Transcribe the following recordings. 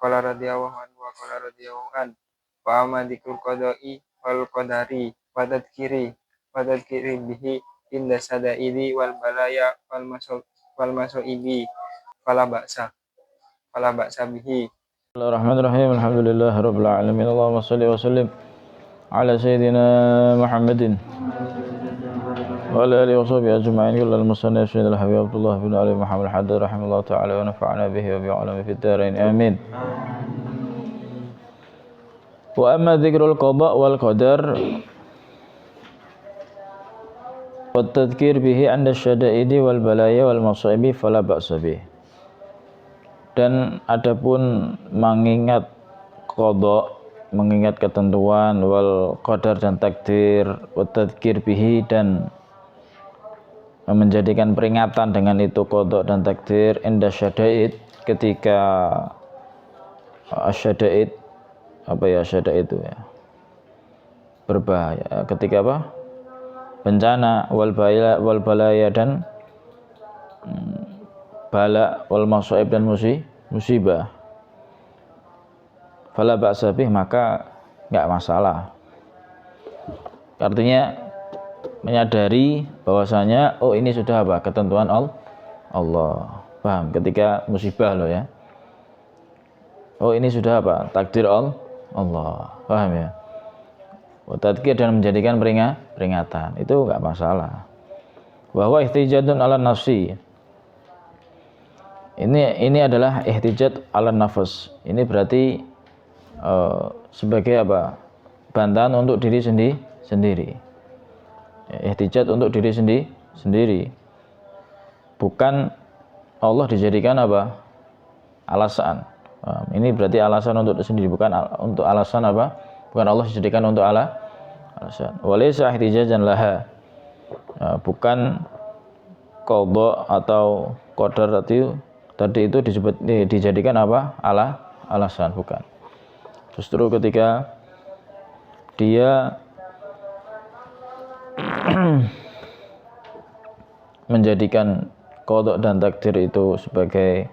qala radhiyallahu anhu wa qala radhiyallahu an wa amma dzikrul qada'i wal qadari wa tadhkiri bihi inda sadaidi wal balaya wal masaibi fala ba'sa bihi. Bismillahirrahmanirrahim. Alhamdulillahirabbil alamin. Allahumma shalli wa sallim ala sayyidina Muhammadin wa ala alihi wa sahbihi ajma'in. Kullal musannif sayyidil habib Abdullah bin Ali Muhammad Haddad rahimahullah ta'ala wa nafa'ana bihi wa bi'alami fid dharain amin. Wa amma dzikrul qada wal qadar wa tadhkir bihi 'inda syada'idi wal balaya wal masaibi fala ba'sa bihi. Dan adapun mengingat qada, mengingat ketentuan, wal qadar dan takdir, wa tadhkir bihi dan menjadikan peringatan dengan itu qada dan takdir, inda syada'id, ketika asyada'id, apa ya syada'id itu ya, berbahaya, ketika apa? Bencana, wal balaya dan bala, wal masaib dan musibah, fala ba'sa bih, maka enggak masalah. Artinya menyadari bahwasanya oh ini sudah apa? Ketentuan Allah. Paham? Ketika musibah loh ya. Oh ini sudah apa? Takdir Allah. Paham ya? Wa tadhkir dan menjadikan peringatan. Itu enggak masalah. Wa huwa ihtijadun 'ala nafsi. Ini adalah ihtijat 'ala nafs. Ini berarti sebagai apa? Bantahan untuk diri sendiri. Ihtijat untuk diri sendiri. Bukan Allah dijadikan apa? Alasan. Ini berarti alasan untuk sendiri, bukan untuk alasan apa? Bukan Allah dijadikan untuk alasan. Walaysa ihtijajan laha. Bukan qada atau qadar tadi itu dijadikan apa? Alasan, bukan. Justru ketika dia menjadikan qada dan takdir itu sebagai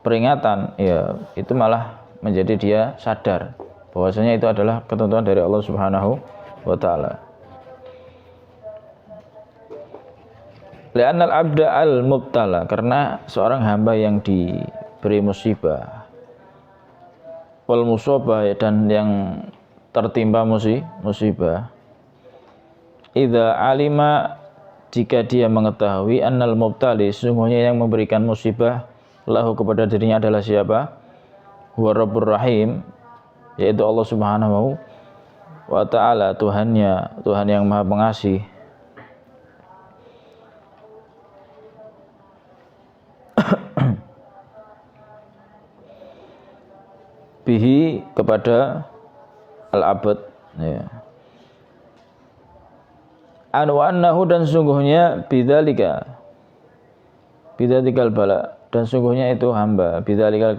peringatan, ya itu malah menjadi dia sadar bahwasanya itu adalah ketentuan dari Allah Subhanahu wa taala. Li'annal abda al-mubtala, karena seorang hamba yang diberi musibah, wal musabah, dan yang tertimpa musibah, idza alima, jika dia mengetahui, annal mubtali, sesungguhnya yang memberikan musibah lahu kepada dirinya adalah siapa? Huwa Rabbur Rahim, yaitu Allah Subhanahu wa taala, Tuhan yang Maha Pengasih. Bihi, kepada al-abad, ya. Annahu, dan sungguhnya bidzalikal bala, dan sungguhnya itu hamba bidzalikal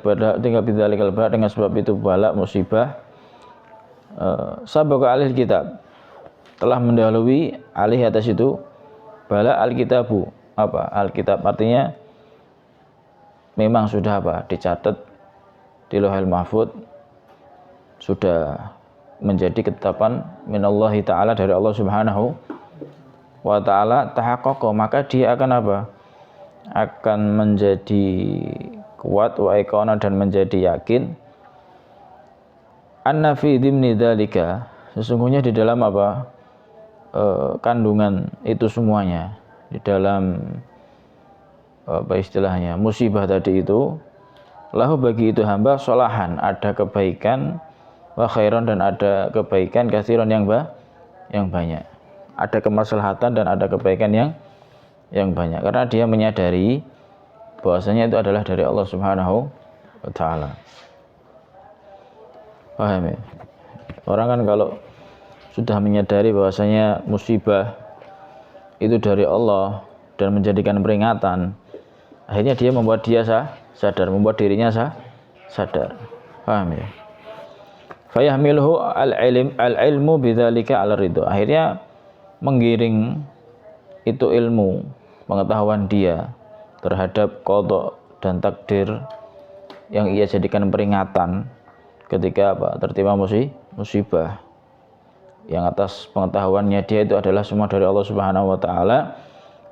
bala, dengan sebab itu bala musibah, sabaqa alil kitab, telah mendahului alih atas itu bala al-kitabu. Apa al-kitab? Artinya memang sudah apa? Dicatat di Lauhul Mahfuz, sudah menjadi ketetapan minallahi ta'ala, dari Allah Subhanahu wa ta'ala. Tahaqqaqa, maka dia akan apa? Akan menjadi kuat, wa iqana, dan menjadi yakin, anna fi dhimni dzalika, sesungguhnya di dalam apa? Kandungan itu semuanya, di dalam apa istilahnya, musibah tadi itu, lahu, bagi itu hamba, sholahan, ada kebaikan, wa khairan, dan ada kebaikan, katsiran, yang banyak, ada kemaslahatan dan ada kebaikan yang banyak, karena dia menyadari bahwasanya itu adalah dari Allah Subhanahu wa taala. Paham ya? Orang kan kalau sudah menyadari bahwasanya musibah itu dari Allah dan menjadikan peringatan, akhirnya dia membuat dia sadar, membuat dirinya sadar. Paham ya? Fayahmiluhu al-ilmu bidzalika ala ridho, akhirnya menggiring itu ilmu, pengetahuan dia terhadap qada dan takdir yang ia jadikan peringatan ketika tertimpa musibah, yang atas pengetahuannya dia itu adalah semua dari Allah Subhanahu wa taala,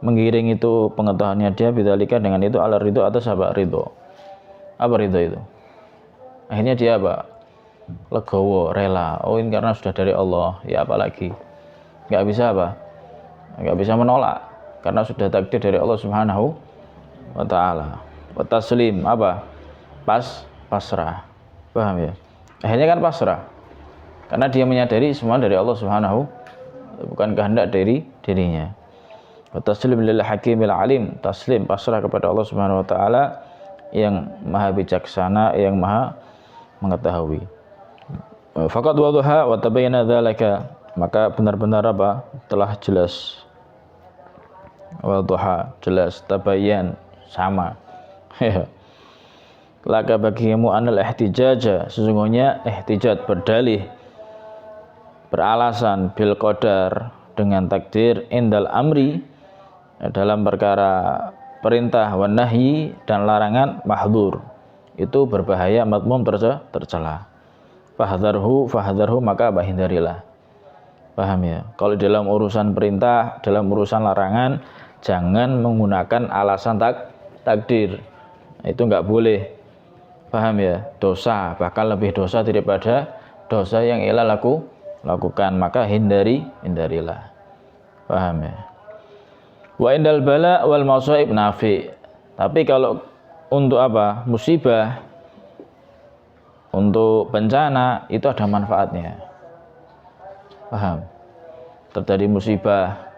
mengiring itu pengetahuannya dia bidzalika dengan itu ala ridho atas ridho. Apa ridho itu? Akhirnya dia legowo, rela. Oh, ini karena sudah dari Allah, ya apalagi. Enggak bisa Enggak bisa menolak karena sudah takdir dari Allah Subhanahu wa taala. Wa taslim pasrah. Paham ya? Akhirnya kan pasrah. Karena dia menyadari semua dari Allah Subhanahu, bukan kehendak dari dirinya. Wa taslim lil hakimil alim, taslim pasrah kepada Allah Subhanahu wa taala yang maha bijaksana, yang maha mengetahui. Faqad wadhaha wa tabayyana dzalika, maka benar-benar telah jelas. Wadhaha jelas, tabayyan sama. Laka bagimu anal ihtijaja, sesungguhnya ihtijaj berdalih, beralasan bil qadar dengan takdir, indal amri dalam perkara perintah, wan nahyi dan larangan, mahdzur itu berbahaya, madmum tercela. Fahdharhu maka hindarilah. Paham ya? Kalau dalam urusan perintah, dalam urusan larangan, jangan menggunakan alasan takdir. Itu enggak boleh. Paham ya? Dosa, bahkan lebih dosa daripada dosa yang ia lakukan, maka hindarilah. Paham ya? Wa indal bala wal masaib nafi. Tapi kalau untuk musibah, untuk bencana itu ada manfaatnya. Paham? Terjadi musibah,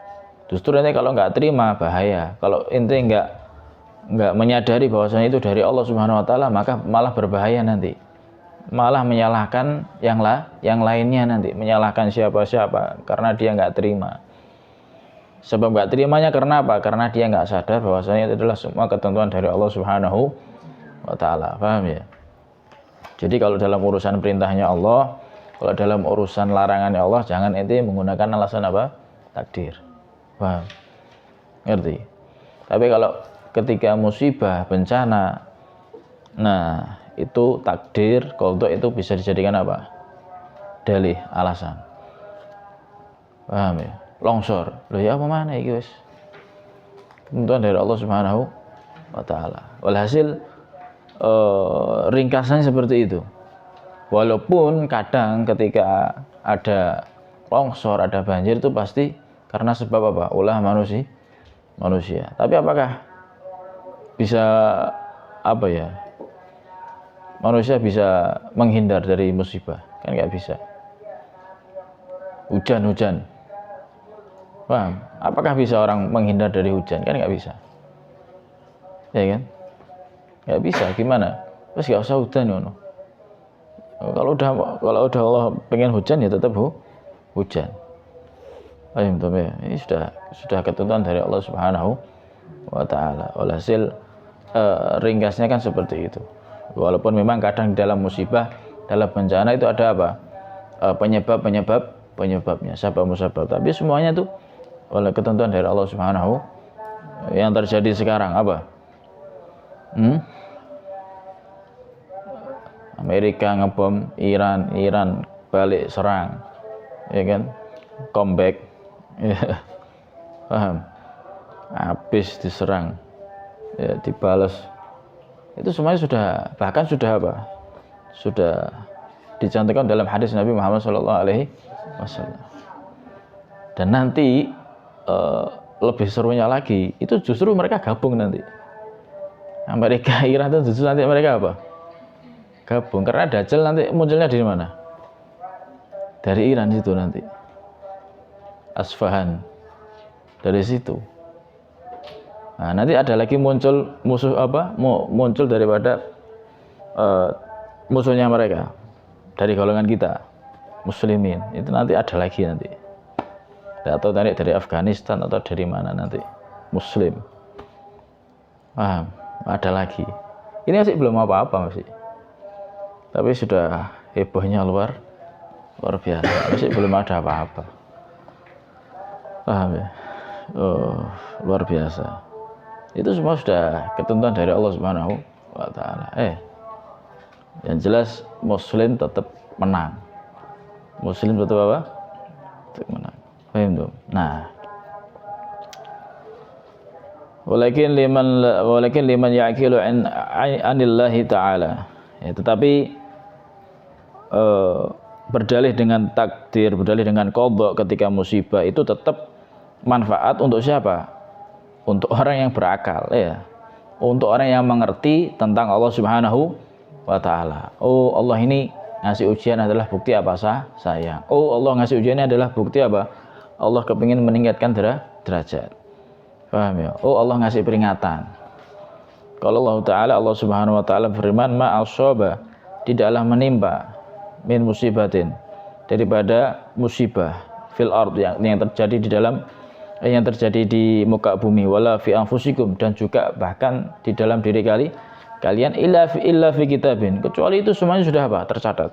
justru nanti kalau nggak terima bahaya. Kalau ente nggak menyadari bahwasanya itu dari Allah Subhanahu wa taala, maka malah berbahaya nanti. Malah menyalahkan yang lainnya nanti, menyalahkan siapa-siapa karena dia nggak terima. Sebab nggak terimanya karena apa? Karena dia nggak sadar bahwasanya itu adalah semua ketentuan dari Allah Subhanahu wa taala. Paham ya? Jadi kalau dalam urusan perintahnya Allah, kalau dalam urusan larangannya Allah, jangan ente menggunakan alasan takdir. Paham? Ngerti? Tapi kalau ketika musibah, bencana, nah itu takdir, qadha itu bisa dijadikan dalih, alasan. Paham ya? Longsor, loh ya apa mana iki wis ketentuan dari Allah Subhanahu wa taala. Walhasil ringkasannya seperti itu. Walaupun kadang ketika ada longsor, ada banjir itu pasti karena sebab ulah manusia. Tapi apakah bisa manusia bisa menghindar dari musibah? Kan nggak bisa. Hujan. Paham? Apakah bisa orang menghindar dari hujan? Kan nggak bisa. Ya kan? Nggak bisa. Gimana? Terus nggak usah hujan ngono. Kalau udah Allah pengen hujan ya tetap hujan. Paham ya? Ini sudah ketentuan dari Allah Subhanahu wa taala. Walhasil ringkasnya kan seperti itu. Walaupun memang kadang di dalam musibah, dalam bencana itu ada penyebabnya, sebab-musabab. Tapi semuanya itu oleh ketentuan dari Allah Subhanahu. Yang terjadi sekarang Amerika ngebom Iran balik serang, ya kan, comeback, ya. Paham? Habis diserang, ya dibalas. Itu semuanya sudah dicantumkan dalam hadis Nabi Muhammad SAW. Dan nanti lebih serunya lagi, itu justru mereka gabung nanti. Amerika, Iran itu justru nanti mereka gabung, karena Dajjal nanti munculnya di mana? Dari Iran situ nanti, Asfahan, dari situ. Nah, nanti ada lagi muncul musuh muncul daripada musuhnya mereka dari golongan kita muslimin. Itu nanti ada lagi nanti. Atau dari Afghanistan atau dari mana nanti muslim. Paham? Ada lagi. Ini masih belum apa-apa masih. Tapi sudah hebohnya luar biasa. Masih belum ada apa-apa. Paham ya? Oh, luar biasa. Itu semua sudah ketentuan dari Allah Subhanahu wa taala. Yang jelas muslim tetap menang. Muslim tetap apa? Tetap menang. Paham tuh? Nah, walakin liman yaqilu anillahi ta'ala. Tetapi berdalih dengan takdir, berdalih dengan qadha ketika musibah itu tetap manfaat untuk siapa? Untuk orang yang berakal, ya. Untuk orang yang mengerti tentang Allah Subhanahu wa taala. Oh, Allah ini ngasih ujian adalah bukti apa sayang. Oh, Allah ngasih ujian ini adalah bukti apa? Allah kepingin meningkatkan derajat. Paham ya? Oh, Allah ngasih peringatan. Kalau Allah taala, Allah Subhanahu wa taala berfirman, ma asaba, tidaklah menimpa min musibatin, daripada musibah fil ard yang terjadi di dalam yang terjadi di muka bumi, wala fi anfusikum, dan juga bahkan di dalam diri kalian illa fi kitabin, kecuali itu semuanya sudah apa? Tercatat.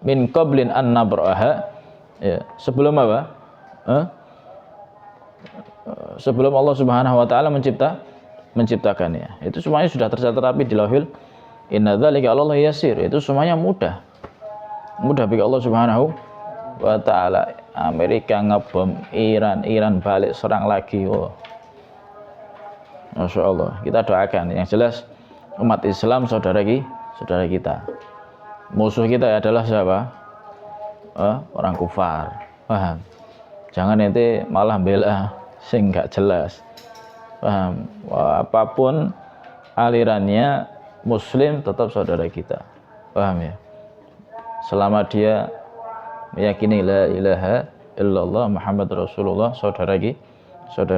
Min qablin an nabraha, ya, sebelum apa? Sebelum Allah Subhanahu wa taala menciptakannya. Itu semuanya sudah tercatat rapi di Lauhil. Inna dzalika 'alallahi yasir. Itu semuanya mudah. Mudah bagi Allah Subhanahu wa taala. Amerika ngebom Iran balik serang lagi. Oh. Masya Allah. Kita doakan. Yang jelas umat Islam saudara kita. Musuh kita adalah siapa? Orang kufar. Paham? Jangan nanti malah bela sing gak jelas. Paham? Apapun alirannya, muslim tetap saudara kita. Paham ya? Selama dia meyakini la ilaha illallah Muhammad Rasulullah, saudara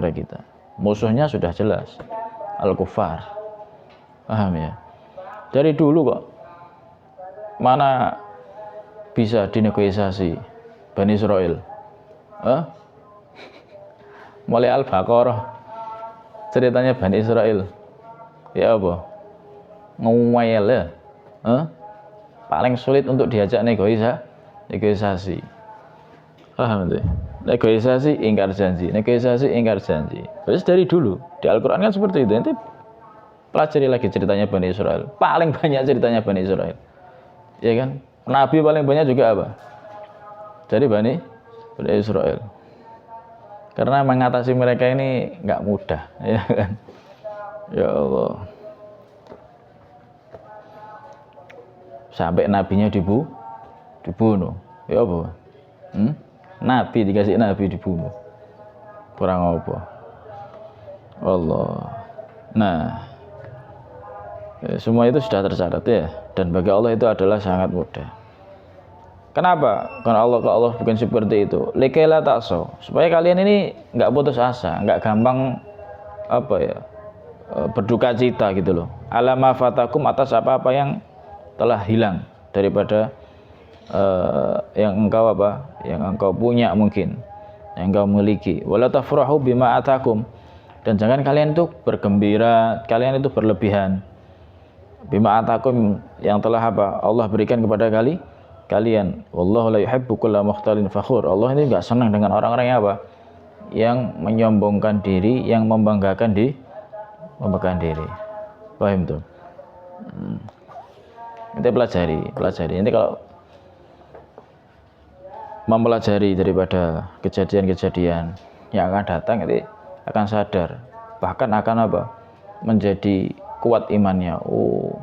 kita. Musuhnya sudah jelas, al-kufar. Paham ya? Dari dulu kok mana bisa dinegosiasi Bani Israel? Mulai Al-Baqarah ceritanya Bani Israel. Ya apa? Ngomel ya. Paling sulit untuk diajak negosiasi. Paham tuh? Negosiasi ingkar janji. Terus dari dulu di Al-Qur'an kan seperti itu. Nanti pelajari lagi ceritanya Bani Israel. Paling banyak ceritanya Bani Israel. Ya kan? Nabi paling banyak juga apa? Dari Bani Israel. Karena mengatasi mereka ini nggak mudah, ya kan? Ya Allah. Sampai nabinya dibunuh. Ya apa? Nabi dikasih nabi dibunuh. Kurang apa? Allah. Nah, semua itu sudah tercatat ya. Dan bagi Allah itu adalah sangat mudah. Kenapa? Karena Allah bikin seperti itu. Likaila takso, supaya kalian ini nggak putus asa, nggak gampang berduka cita gitu loh. Alama fatakum, atas apa yang telah hilang daripada yang engkau punya mungkin, yang engkau miliki. Wala tafrahu bima atakum, dan jangan kalian itu bergembira, kalian itu berlebihan. Bima atakum, yang telah Allah berikan kepada kalian. Wallahu la yuhibbu kulla mukhtalin fakhur. Allah ini enggak senang dengan orang-orang yang menyombongkan diri, yang membanggakan diri. Paham tuh? Kita pelajari. Nanti kalau mempelajari daripada kejadian-kejadian yang akan datang, nanti akan sadar, bahkan akan menjadi kuat imannya. Oh,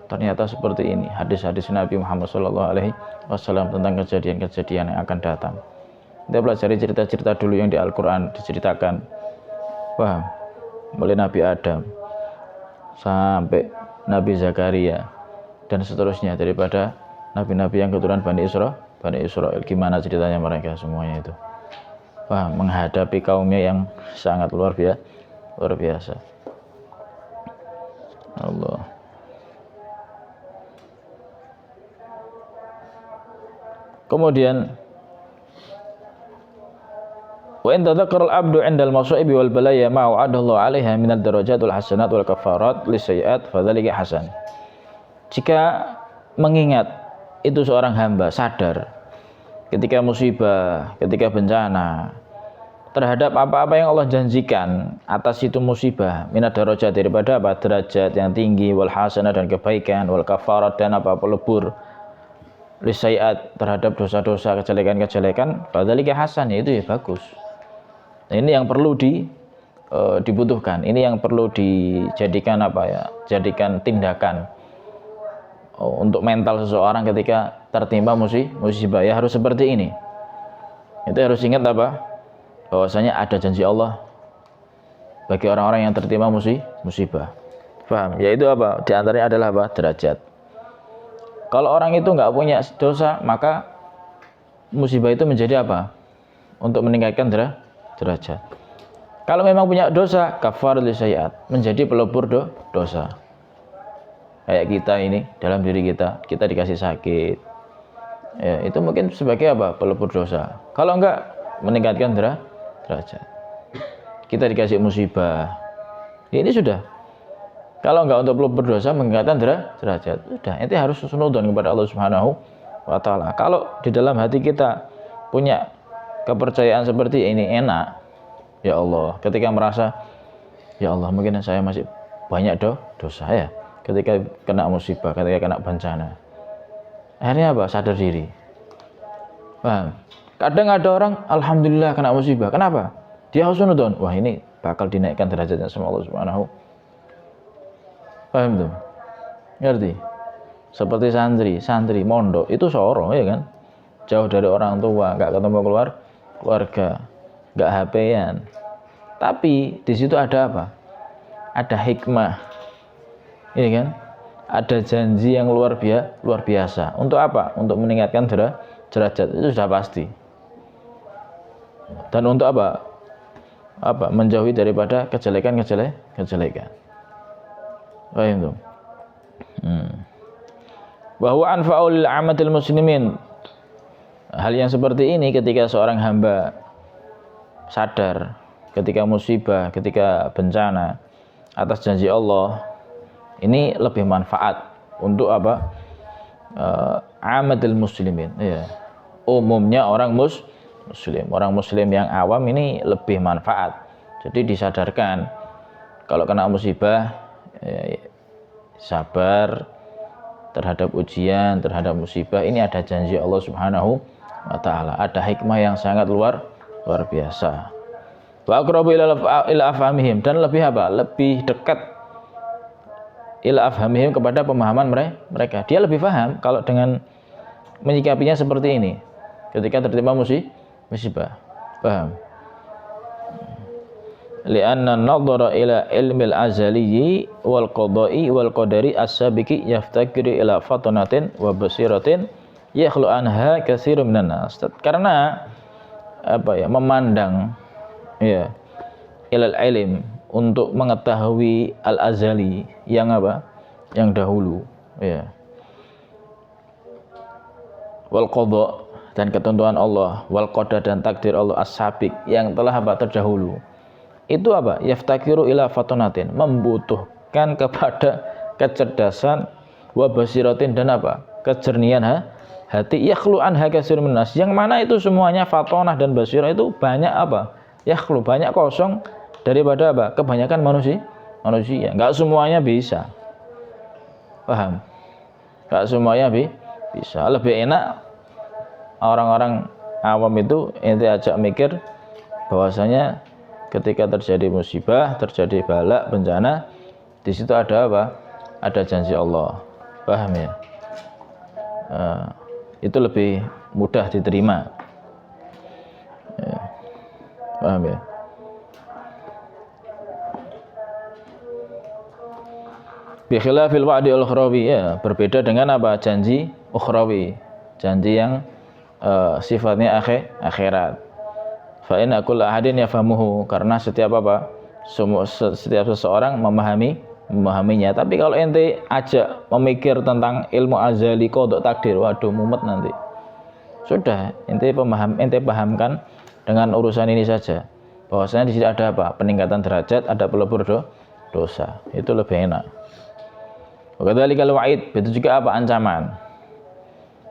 ternyata seperti ini hadis-hadis Nabi Muhammad SAW tentang kejadian-kejadian yang akan datang. Kita pelajari cerita-cerita dulu yang di Al-Quran diceritakan. Paham? Mulai Nabi Adam sampai Nabi Zakaria dan seterusnya, daripada nabi-nabi yang keturunan Bani Israel. Gimana ceritanya mereka semuanya itu. Paham? Menghadapi kaumnya yang sangat luar biasa. Allah. Kemudian wa in tadzakkara al-'abdu 'inda al-masa'ibi wal balaya ma wa'adahu 'alaiha min ad-darajat wal hasanat wal kafarat lis-sayyi'at fadzalika hasan. Jika mengingat itu seorang hamba sadar ketika musibah, ketika bencana, terhadap apa-apa yang Allah janjikan atas itu musibah, minad darajat daripada apa derajat yang tinggi, wal hasanah dan kebaikan, wal kafarat dan apa pelebur lisaiat terhadap dosa-dosa kejelekan-kejelekan, fadzalika hasan, itu ya bagus. Nah, ini yang perlu dibutuhkan, ini yang perlu dijadikan apa ya, jadikan tindakan untuk mental seseorang ketika tertimpa musibah, ya harus seperti ini. Itu harus ingat apa? Bahwasanya ada janji Allah bagi orang-orang yang tertimpa musibah. Paham? Yaitu apa? Di antaranya adalah apa? Derajat. Kalau orang itu nggak punya dosa, maka musibah itu menjadi apa? Untuk meningkatkan derajat. Kalau memang punya dosa, kafaratul lisaiat, menjadi pelebur dosa. Kayak kita ini, dalam diri kita dikasih sakit. Ya, itu mungkin sebagai apa? Pelebur dosa. Kalau enggak, meningkatkan derajat. Kita dikasih musibah. Ini sudah. Kalau enggak untuk pelebur dosa, meningkatkan derajat. Sudah, ente harus husnudzon kepada Allah Subhanahu wa taala. Kalau di dalam hati kita punya kepercayaan seperti ini, enak. Ya Allah, ketika merasa ya Allah, mungkin saya masih banyak dosa ya. Ketika kena musibah, ketika kena bencana. Akhirnya apa? Sadar diri. Paham? Kadang ada orang alhamdulillah kena musibah. Kenapa? Dia husnudzon. Wah, ini bakal dinaikkan derajatnya sama Allah Subhanahu. Paham tuh? Ngerti? Seperti santri mondok itu soro ya kan? Jauh dari orang tua, enggak ketemu keluarga, enggak HP-an. Tapi di situ ada apa? Ada hikmah. Iya kan? Ada janji yang luar biasa. Untuk apa? Untuk meningkatkan derajat, itu sudah pasti. Dan untuk apa? Menjauhi daripada kejelekan. Paham tuh? Bahwa anfa'ul amatil muslimin. Hal yang seperti ini ketika seorang hamba sadar ketika musibah, ketika bencana atas janji Allah, ini lebih manfaat untuk apa? Amatil muslimin, ya. Umumnya orang muslim yang awam ini lebih manfaat. Jadi disadarkan kalau kena musibah, sabar terhadap ujian, terhadap musibah, ini ada janji Allah Subhanahu wa taala, ada hikmah yang sangat luar biasa. Wa aqrabu ila afhamihim, dan lebih apa? Lebih dekat ila afhamihim, kepada pemahaman mereka. Dia lebih paham kalau dengan menyikapinya seperti ini ketika tertimpa musibah. Paham? Li'anna an-nadhara ila ilmil azaliyyi wal qada'i wal qadari as-sabiqi yaftakiru ila fatanatin wa basiratin yakhlu anha katsirun minan nas. Karena memandang ilal ilm, untuk mengetahui al-azali yang yang dahulu, wal qada, dan ketentuan Allah, wal qadar, dan takdir Allah as-sabiq yang telah terdahulu. Itu yaftakiru ila fatonatin, membutuhkan kepada kecerdasan, wa basiratin, dan kejernihan hati, yakhlu anha katsirun minas, yang mana itu semuanya fatonah dan basirah itu banyak yakhlu, banyak kosong daripada kebanyakan manusia. Enggak semuanya bisa. Paham? Enggak semuanya bisa. Lebih enak orang-orang awam itu ente ajak mikir bahwasanya ketika terjadi musibah, terjadi bala, bencana, di situ ada ada janji Allah. Paham ya? Itu lebih mudah diterima. Paham ya? Bi khilafil wa'di al-ukhrawi, ya, berbeda dengan janji ukhrawi, janji yang sifatnya akhirat. Fa inna kulla ahadin yafamuhu, karena setiap seseorang memahaminya. Tapi kalau ente ajak memikir tentang ilmu azali, qada, takdir, waduh mumet nanti. Sudah, ente pahamkan dengan urusan ini saja, bahwasanya di sini ada peningkatan derajat, ada pelebur dosa. Itu lebih enak. Wakadzalikal wa'id, itu juga ancaman.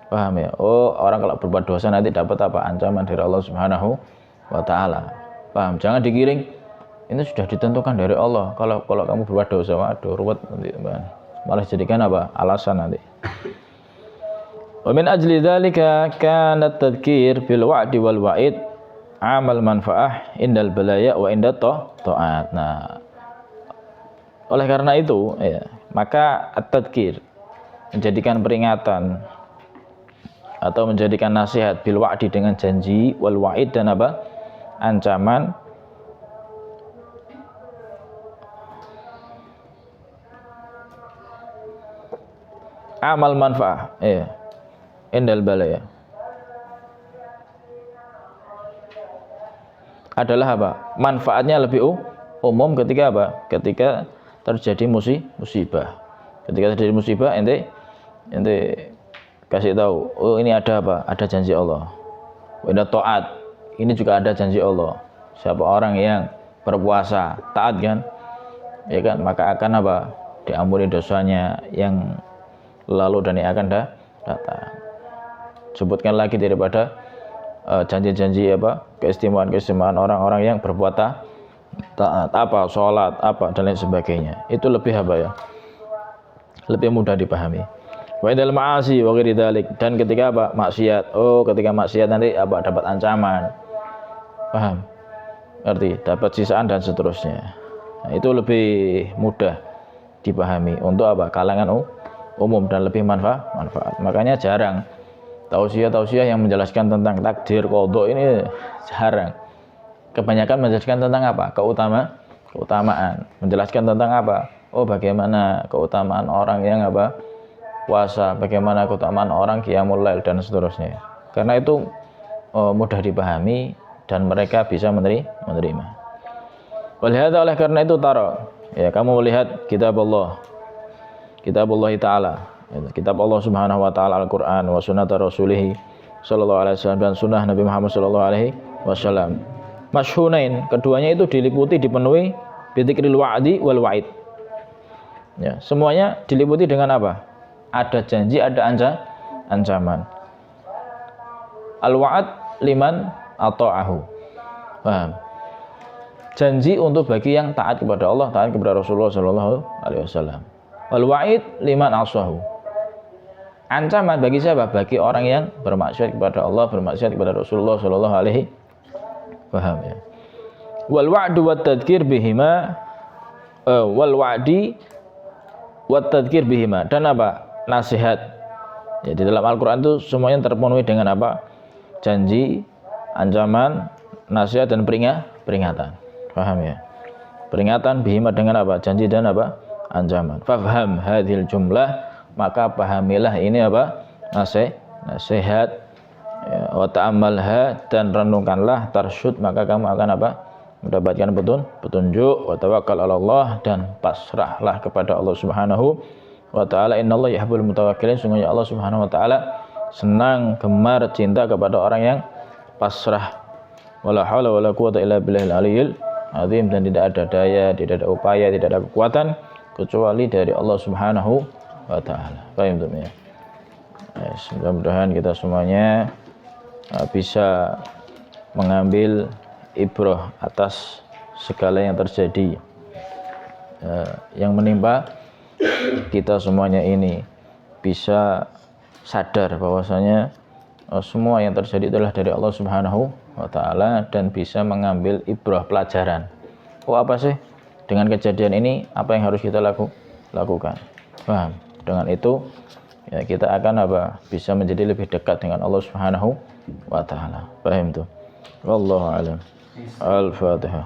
Paham ya? Oh, orang kalau berbuat dosa nanti dapat ancaman dari Allah Subhanahu wa taala. Paham? Jangan digiring. Ini sudah ditentukan dari Allah. Kalau kamu berbuat dosa, waduh ruwet nanti. Malah jadikan apa? Alasan nanti. Wa min ajli dzalika kana at-tadhkir bil wa'di wal wa'id amal manfaah indal balaya wa indat ta'at. Nah, oleh karena itu ya, maka at-tadhkir menjadikan peringatan atau menjadikan nasihat bil wa'di dengan janji wal wa'id dan apa? Ancaman amal manfaah ya indal balaya adalah apa? Manfaatnya lebih umum ketika apa? Ketika terjadi musibah. Ketika terjadi musibah ente kasih tahu, oh ini ada apa? Ada janji Allah. Ada taat. Ini juga ada janji Allah. Siapa orang yang berpuasa, taat kan? Ya kan? Maka akan apa? Diampuni dosanya yang lalu dan yang akan datang. Sebutkan lagi daripada janji-janji apa? Keistimewaan orang-orang yang berbuat taat, apa? Sholat, apa dan lain sebagainya. Itu lebih apa ya? Lebih mudah dipahami. Wa idal ma'asi wa ghairi dzalik, dan ketika apa? Maksiat. Oh, ketika maksiat nanti apa? Dapat ancaman. Paham? Ngerti? Dapat sisaan dan seterusnya. Nah, itu lebih mudah dipahami untuk apa? Kalangan umum dan lebih manfaat. Makanya jarang tausiah yang menjelaskan tentang takdir qadha ini jarang. Kebanyakan menjelaskan tentang apa? Keutamaan. Menjelaskan tentang apa? Oh, bagaimana keutamaan orang yang apa? Puasa, bagaimana keutamaan orang qiyamul lail dan seterusnya. Karena itu mudah dipahami dan mereka bisa menerima. Oleh karena itu ya kamu melihat kitab Allah Ta'ala, kitab Allah Subhanahu wa taala Al-Qur'an wa sunnah Rasulih sallallahu alaihi wasallam dan sunnah Nabi Muhammad sallallahu alaihi wasallam. Masyhunain, keduanya itu dipenuhi bidzikril wa'di wal wa'id. Ya, semuanya diliputi dengan apa? Ada janji, ada ancaman. Al-wa'd liman ata'ahu. Paham? Janji untuk bagi yang taat kepada Allah, taat kepada Rasulullah sallallahu alaihi wasallam. Wal wa'id liman asahu. Ancaman bagi siapa? Bagi orang yang bermaksiat kepada Allah, bermaksiat kepada Rasulullah sallallahu alaihi wasallam. Paham ya? Wal wa'du wat tadhkir bihima wal wa'di wat tadhkir bihima, dan apa? Nasihat. Ya, di dalam Al-Qur'an itu semuanya terpenuhi dengan apa? Janji, ancaman, nasihat dan peringatan. Paham ya? Peringatan bihima dengan apa? Janji dan apa? Ancaman. Fafham hadhil jumlah, maka pahamilah ini apa? Nasihat. Ya, wa ta'ammalha, dan renungkanlah, tarsyud, maka kamu akan apa? Mendapatkan petunjuk. Wa tawakkal 'ala Allah, dan pasrahlah kepada Allah Subhanahu wa ta'ala. Innallaha yuhibbul mutawakkilin, sungguhnya Allah Subhanahu wa ta'ala senang, gemar, cinta kepada orang yang pasrah. Wala haula wala quwata illa billahil aliyyil azim, dan tidak ada daya, tidak ada upaya, tidak ada kekuatan kecuali dari Allah Subhanahu wa ta'ala. Paham ya? Mudah-mudahan kita semuanya bisa mengambil ibrah atas segala yang terjadi yang menimpa kita semuanya ini, bisa sadar bahwasanya semua yang terjadi adalah dari Allah Subhanahu wa ta'ala, dan bisa mengambil ibrah, pelajaran. Oh, apa sih dengan kejadian ini, apa yang harus kita lakukan? Paham? Dengan itu ya kita akan apa? Bisa menjadi lebih dekat dengan Allah Subhanahu wa ta'ala. Paham tuh? Wallahu a'lam. Al-Fatihah.